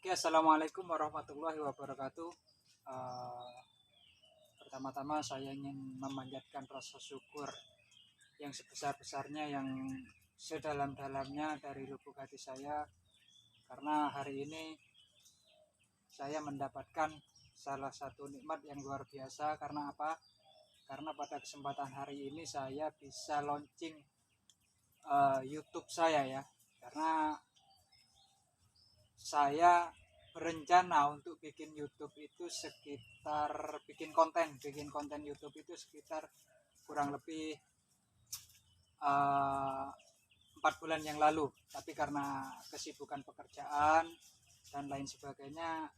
Oke, assalamualaikum warahmatullahi wabarakatuh. Eh, Pertama-tama saya ingin memanjatkan rasa syukur yang sebesar-besarnya, yang sedalam-dalamnya dari lubuk hati saya, karena hari ini saya mendapatkan salah satu nikmat yang luar biasa. Karena apa? Karena pada kesempatan hari ini saya bisa launching YouTube saya ya. Karena saya berencana untuk bikin YouTube itu sekitar bikin konten YouTube itu sekitar kurang lebih 4 bulan yang lalu. Tapi karena kesibukan pekerjaan dan lain sebagainya,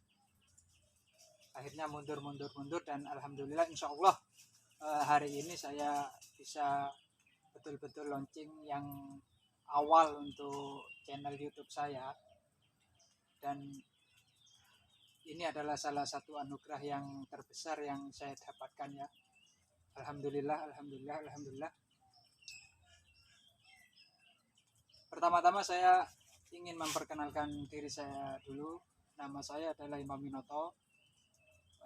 akhirnya mundur dan alhamdulillah insya Allah hari ini saya bisa betul-betul launching yang awal untuk channel YouTube saya. Dan ini adalah salah satu anugerah yang terbesar yang saya dapatkan ya. Alhamdulillah. Pertama-tama saya ingin memperkenalkan diri saya dulu. Nama saya adalah Imam Minoto.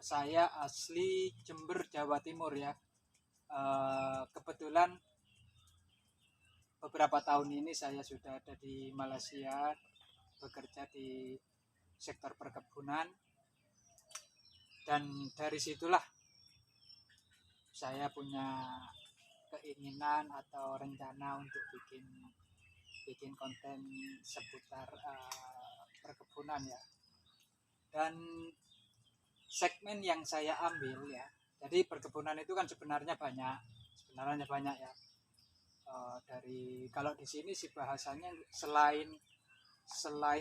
Saya asli Jember, Jawa Timur ya. Kebetulan beberapa tahun ini saya sudah ada di Malaysia, bekerja di sektor perkebunan. Dan dari situlah saya punya keinginan atau rencana untuk bikin konten seputar perkebunan ya. Dan segmen yang saya ambil ya, jadi perkebunan itu kan sebenarnya banyak ya. Dari kalau di sini sih bahasanya selain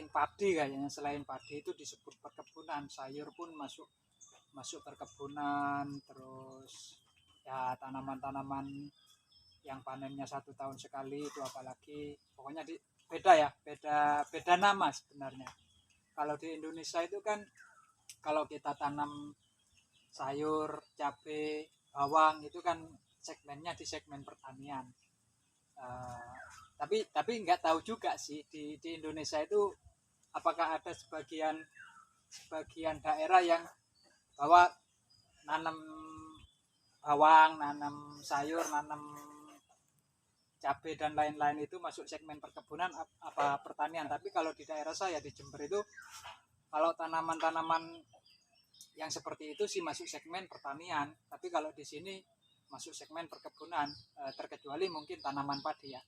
padi, kayaknya selain padi itu disebut perkebunan. Sayur pun masuk perkebunan. Terus ya tanaman-tanaman yang panennya 1 tahun sekali itu apalagi, pokoknya beda nama sebenarnya. Kalau di Indonesia itu kan, kalau kita tanam sayur, cabai, bawang itu kan segmennya di segmen pertanian. Uh, tapi nggak tahu juga sih di Indonesia itu apakah ada sebagian daerah yang bahwa nanam bawang, nanam sayur, nanam cabai dan lain-lain itu masuk segmen perkebunan apa pertanian. Tapi kalau di daerah saya di Jember itu, kalau tanaman-tanaman yang seperti itu sih masuk segmen pertanian. Tapi kalau di sini masuk segmen perkebunan, terkecuali mungkin tanaman padi ya.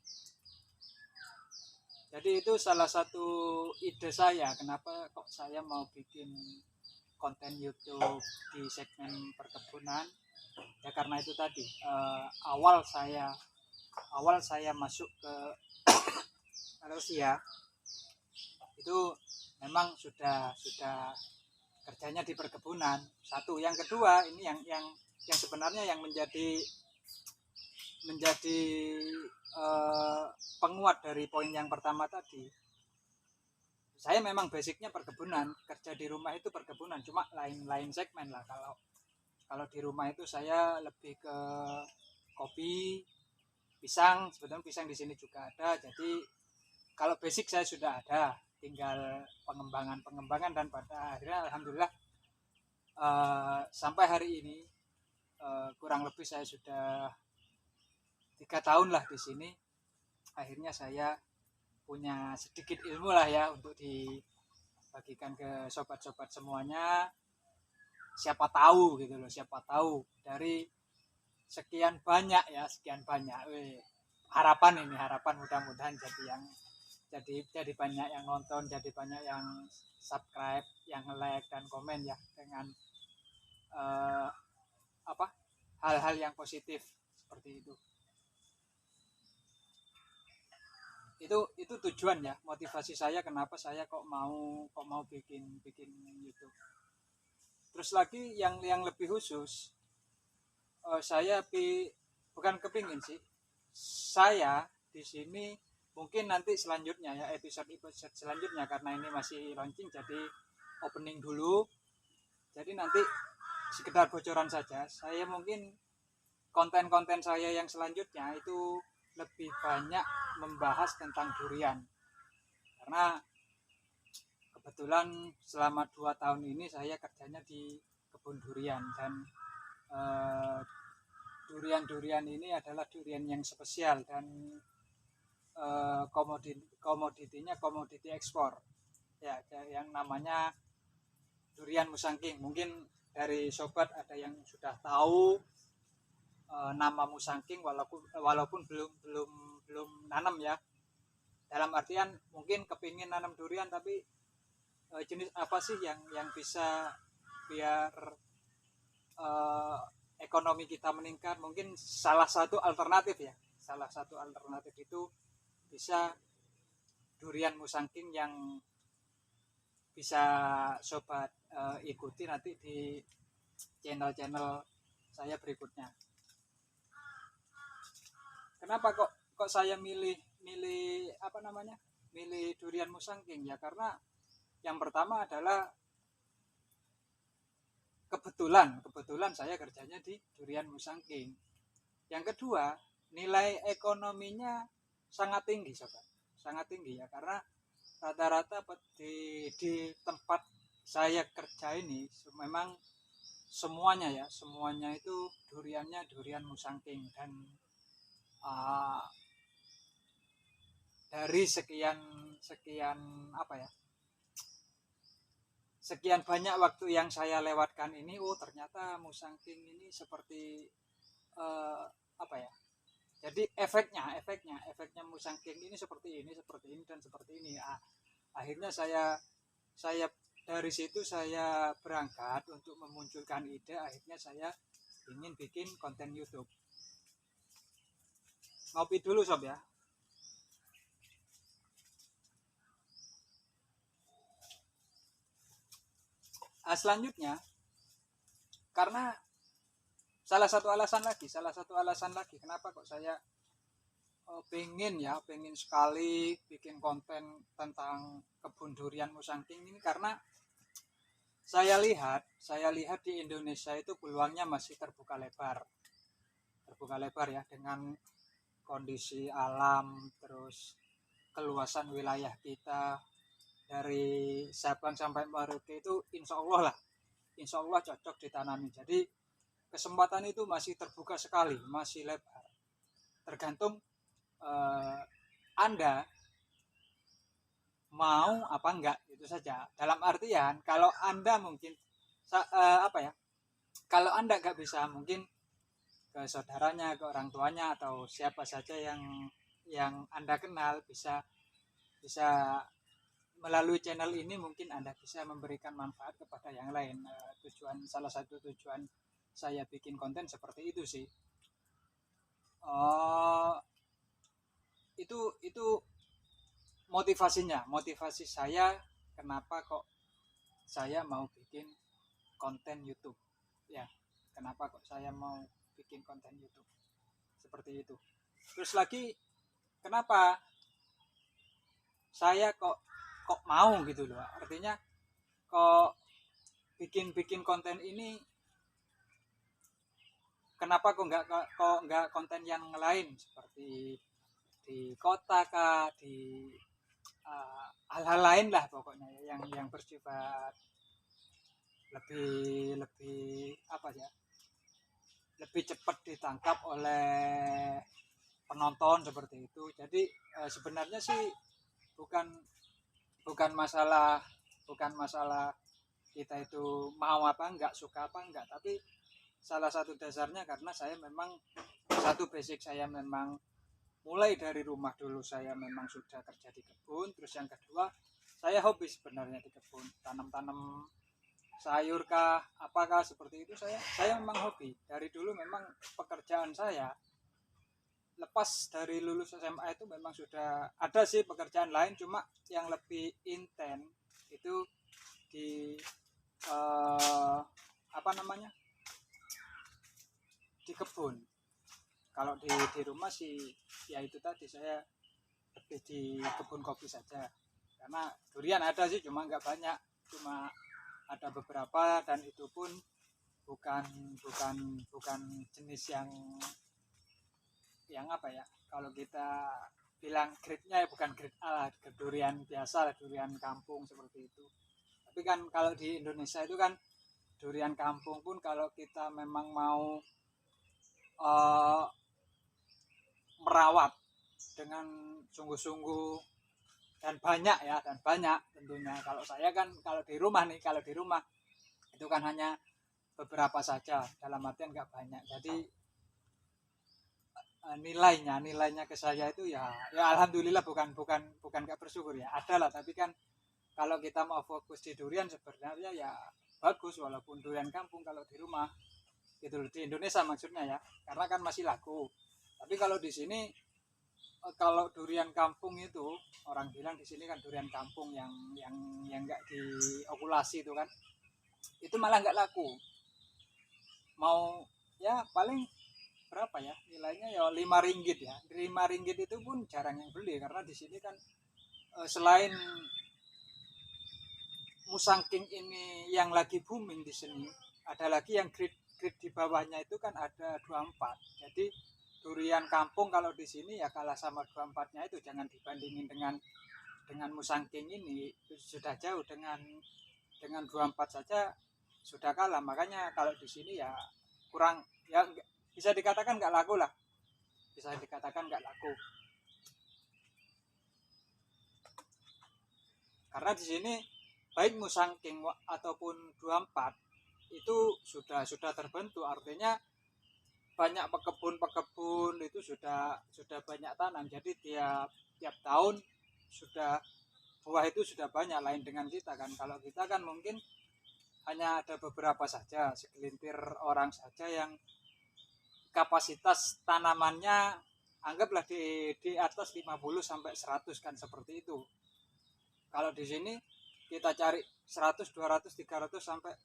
Jadi itu salah satu ide saya, kenapa kok saya mau bikin konten YouTube di segmen perkebunan. Ya karena itu tadi, awal saya masuk ke Malaysia itu memang sudah kerjanya di perkebunan. Satu, yang kedua ini yang sebenarnya yang menjadi penguat dari poin yang pertama tadi. Saya memang basicnya perkebunan, kerja di rumah itu perkebunan, cuma lain segmen lah. Kalau di rumah itu saya lebih ke kopi, pisang. Sebetulnya pisang di sini juga ada. Jadi kalau basic saya sudah ada, tinggal pengembangan dan pada akhirnya alhamdulillah sampai hari ini kurang lebih saya sudah 3 tahun lah di sini. Akhirnya saya punya sedikit ilmu lah ya untuk dibagikan ke sobat-sobat semuanya. Siapa tahu gitu loh, siapa tahu dari sekian banyak harapan mudah-mudahan jadi banyak yang nonton, jadi banyak yang subscribe, yang like dan komen ya, dengan hal-hal yang positif seperti itu. Itu tujuan ya, motivasi saya kenapa saya kok mau bikin YouTube. Terus lagi yang lebih khusus, saya bukan kepingin sih, saya di sini mungkin nanti selanjutnya ya, episode selanjutnya, karena ini masih launching jadi opening dulu. Jadi nanti sekedar bocoran saja, saya mungkin konten-konten saya yang selanjutnya itu lebih banyak membahas tentang durian. Karena kebetulan selama 2 tahun ini saya kerjanya di kebun durian, dan durian-durian ini adalah durian yang spesial dan komoditinya komoditi ekspor ya, yang namanya durian musangking. Mungkin dari sobat ada yang sudah tahu nama musangking, walaupun belum nanam ya. Dalam artian mungkin kepingin nanam durian, tapi jenis apa sih yang bisa biar ekonomi kita meningkat. Mungkin salah satu alternatif itu bisa durian musangking, yang bisa sobat ikuti nanti di channel saya berikutnya. Kenapa kok saya milih durian musangking ya? Karena yang pertama adalah kebetulan saya kerjanya di durian musangking. Yang kedua, nilai ekonominya sangat tinggi sobat, sangat tinggi ya, karena rata-rata di tempat saya kerja ini memang semuanya itu duriannya durian musangking. Dan dari sekian banyak waktu yang saya lewatkan ini, ternyata musangking ini seperti jadi efeknya musangking ini seperti ini dan seperti ini. Akhirnya saya dari situ saya berangkat untuk memunculkan ide. Akhirnya saya ingin bikin konten YouTube. Ngopi dulu sob ya. Selanjutnya, karena salah satu alasan lagi kenapa kok saya pengen sekali bikin konten tentang kebun durian musangking ini, karena saya lihat di Indonesia itu peluangnya masih terbuka lebar ya, dengan kondisi alam, terus keluasan wilayah kita dari Sabang sampai Merauke itu insya Allah cocok ditanami. Jadi kesempatan itu masih terbuka sekali, masih lebar. Tergantung Anda mau apa enggak, itu saja. Dalam artian kalau Anda mungkin kalau Anda enggak bisa, mungkin ke saudaranya, ke orang tuanya, atau siapa saja yang Anda kenal bisa melalui channel ini mungkin Anda bisa memberikan manfaat kepada yang lain. Salah satu tujuan saya bikin konten seperti itu sih. Itu motivasi saya kenapa kok saya mau bikin konten YouTube ya. Kenapa kok saya mau bikin konten YouTube seperti itu. Terus lagi, kenapa saya kok mau gitu loh. Artinya kok bikin konten ini, kenapa kok nggak konten yang lain seperti di kota kah, di hal-hal lain lah pokoknya, yang bersifat lebih lebih cepat ditangkap oleh penonton seperti itu. Jadi sebenarnya sih bukan masalah kita itu mau apa enggak, suka apa enggak, tapi salah satu dasarnya karena saya memang basic saya memang mulai dari rumah dulu saya memang sudah kerja di kebun. Terus yang kedua, saya hobi sebenarnya di kebun, tanam sayur kah, apakah seperti itu. Saya memang hobi dari dulu. Memang pekerjaan saya lepas dari lulus SMA itu memang sudah ada sih pekerjaan lain, cuma yang lebih intens itu di di kebun. Kalau di rumah sih ya itu tadi, saya lebih di kebun kopi saja. Karena durian ada sih, cuma nggak banyak, cuma ada beberapa, dan itu pun bukan jenis yang kalau kita bilang grade-nya ya bukan grade A lah, durian biasa lah, durian kampung seperti itu. Tapi kan kalau di Indonesia itu kan durian kampung pun kalau kita memang mau uh, merawat dengan sungguh-sungguh dan banyak ya, dan banyak tentunya. Kalau saya kan kalau di rumah nih, kalau di rumah itu kan hanya beberapa saja, dalam artian nggak banyak. Jadi nilainya ke saya itu ya alhamdulillah, bukan nggak bersyukur ya, ada lah. Tapi kan kalau kita mau fokus di durian sebenarnya ya bagus, walaupun durian kampung kalau di rumah gitu, di Indonesia maksudnya ya, karena kan masih laku. Tapi kalau di sini kalau durian kampung itu orang bilang di sini kan durian kampung yang nggak diokulasi itu kan, itu malah nggak laku. Mau ya paling berapa ya nilainya, ya 5 ringgit ya, 5 ringgit itu pun jarang yang beli, karena di sini kan selain musangking ini yang lagi booming di sini, ada lagi yang grade di bawahnya itu kan ada 24. Jadi durian kampung kalau di sini ya kalah sama 24-nya itu, jangan dibandingin dengan musangking ini, sudah jauh, dengan 24 saja sudah kalah. Makanya kalau di sini ya kurang, ya bisa dikatakan nggak laku lah, bisa dikatakan nggak laku, karena di sini baik musangking ataupun 24 itu sudah terbentuk. Artinya banyak pekebun itu sudah banyak tanam, jadi tiap tahun sudah buah itu sudah banyak. Lain dengan kita kan, kalau kita kan mungkin hanya ada beberapa saja, segelintir orang saja yang kapasitas tanamannya anggaplah di atas 50 sampai 100 kan, seperti itu. Kalau di sini kita cari 100, 200, 300 sampai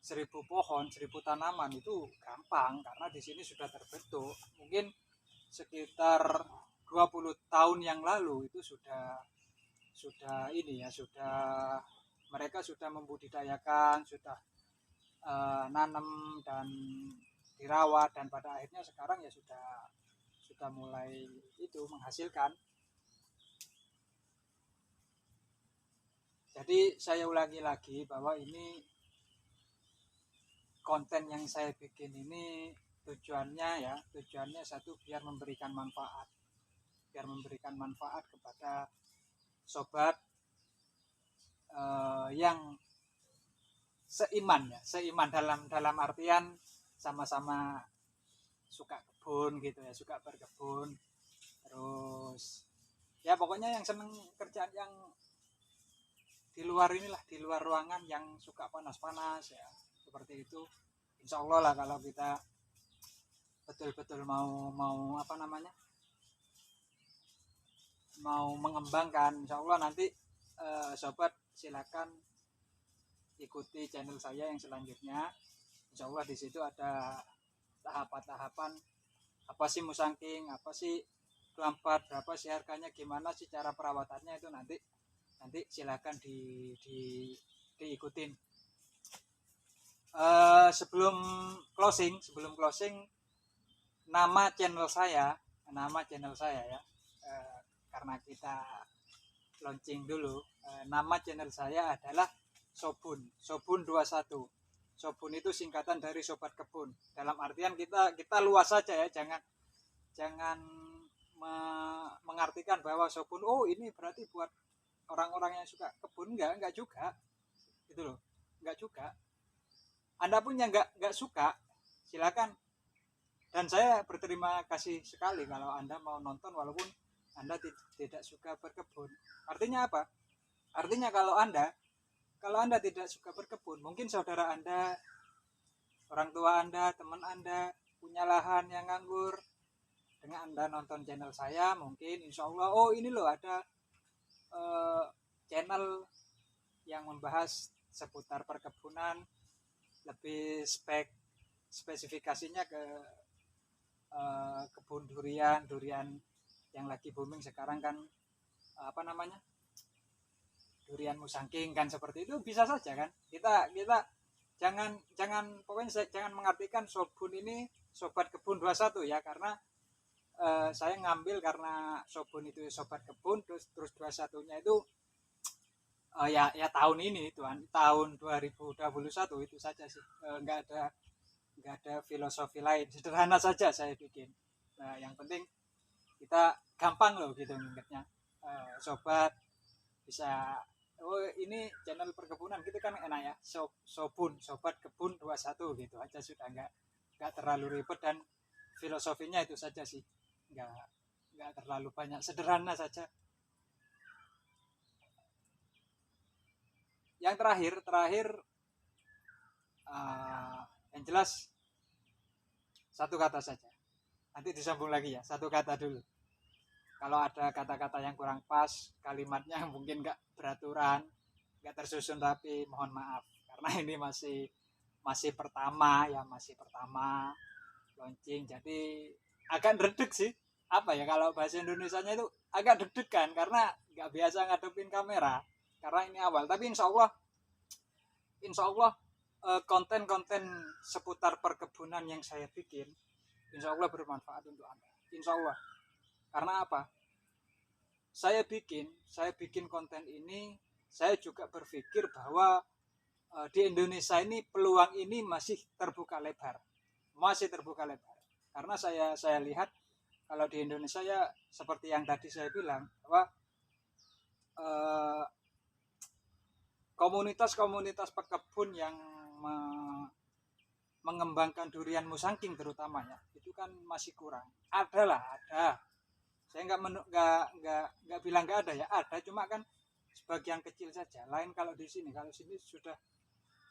1000 pohon, 1000 tanaman itu gampang, karena di sini sudah terbentuk. Mungkin sekitar 20 tahun yang lalu itu sudah ini ya, mereka sudah membudidayakan, sudah nanam dan dirawat, dan pada akhirnya sekarang ya sudah mulai itu menghasilkan. Jadi saya ulangi lagi bahwa ini konten yang saya bikin ini tujuannya satu, biar memberikan manfaat kepada sobat yang seiman dalam artian sama-sama suka kebun gitu ya, suka berkebun, terus ya pokoknya yang seneng kerjaan yang di luar inilah, di luar ruangan, yang suka panas-panas ya, seperti itu. Insya Allah lah, kalau kita betul-betul mau apa namanya, mau mengembangkan, insya Allah nanti sobat silakan ikuti channel saya yang selanjutnya. Insya Allah di situ ada tahapan-tahapan, apa sih musangking, apa sih kelampat, berapa sih harganya, gimana sih cara perawatannya, itu nanti silakan diikutin. Sebelum closing, nama channel saya ya, karena kita launching dulu. Nama channel saya adalah Sobun 21. Sobun itu singkatan dari sobat kebun. Dalam artian kita luas saja ya, jangan mengartikan bahwa Sobun ini berarti buat orang-orang yang suka kebun. Enggak juga gitu loh, enggak juga. Anda pun yang enggak suka, silakan. Dan saya berterima kasih sekali kalau Anda mau nonton walaupun Anda tidak suka berkebun. Artinya apa? Artinya kalau Anda tidak suka berkebun, mungkin saudara Anda, orang tua Anda, teman Anda punya lahan yang nganggur, dengan Anda nonton channel saya, mungkin insya Allah, ini loh ada channel yang membahas seputar perkebunan, lebih spesifikasinya ke kebun durian yang lagi booming sekarang kan, apa namanya, durian musangking kan, seperti itu. Bisa saja kan, kita jangan pokoknya jangan mengartikan Sobun ini sobat kebun 21 ya, karena saya ngambil karena Sobun itu sobat kebun, terus 21-nya itu ya tahun ini Tuhan, tahun 2021 itu saja sih. Nggak ada filosofi lain, sederhana saja saya bikin. Nah, yang penting kita gampang loh gitu ngingetnya. Sobat bisa, oh ini channel perkebunan gitu kan enak ya, Sobun sobat kebun 21 gitu aja sudah, nggak terlalu ribet, dan filosofinya itu saja sih, nggak terlalu banyak, sederhana saja. Yang terakhir yang jelas satu kata saja, nanti disambung lagi ya, satu kata dulu. Kalau ada kata-kata yang kurang pas, kalimatnya mungkin nggak beraturan, nggak tersusun rapi, mohon maaf karena ini masih pertama ya, masih pertama launching, jadi agak redek sih, apa ya, kalau bahasa Indonesianya itu agak deg-degan karena nggak biasa ngadepin kamera, karena ini awal. Tapi insya Allah konten-konten seputar perkebunan yang saya bikin insya Allah bermanfaat untuk Anda, insya Allah. Karena apa, saya bikin konten ini, saya juga berpikir bahwa di Indonesia ini peluang ini masih terbuka lebar, karena saya lihat kalau di Indonesia ya seperti yang tadi saya bilang bahwa komunitas-komunitas pekebun yang mengembangkan durian musangking terutamanya itu kan masih kurang. Ada, saya nggak bilang nggak ada ya, ada, cuma kan sebagian kecil saja. Lain kalau di sini,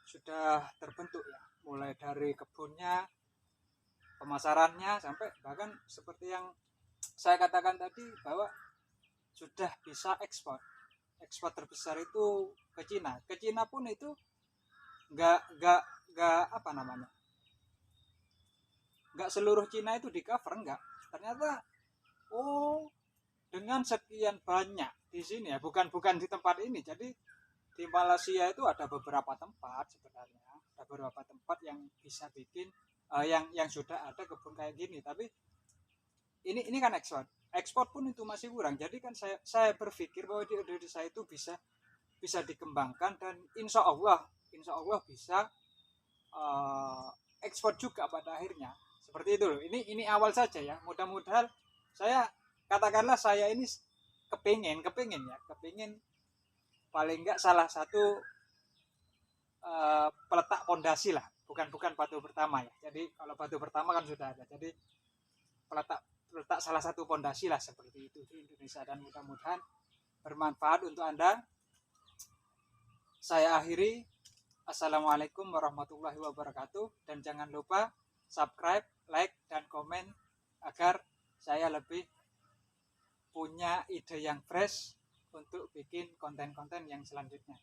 sudah terbentuk ya, mulai dari kebunnya, pemasarannya, sampai bahkan seperti yang saya katakan tadi bahwa sudah bisa ekspor terbesar itu ke Cina pun itu nggak apa namanya, nggak seluruh Cina itu di cover, nggak, ternyata dengan sekian banyak di sini ya, bukan di tempat ini. Jadi di Malaysia itu ada beberapa tempat, sebenarnya ada beberapa tempat yang bisa bikin yang sudah ada kebun kayak gini, tapi ini kan ekspor pun itu masih kurang. Jadi kan saya berpikir bahwa di Indonesia itu bisa dikembangkan, dan insya Allah bisa ekspor juga pada akhirnya, seperti itu loh. Ini awal saja ya, mudah-mudahan saya ini kepingin paling enggak salah satu peletak pondasi lah, bukan batu pertama ya. Jadi kalau batu pertama kan sudah ada, jadi peletak salah satu pondasi lah, seperti itu di Indonesia, dan mudah-mudahan bermanfaat untuk Anda. Saya akhiri, assalamualaikum warahmatullahi wabarakatuh, dan jangan lupa subscribe, like, dan komen agar saya lebih punya ide yang fresh untuk bikin konten-konten yang selanjutnya.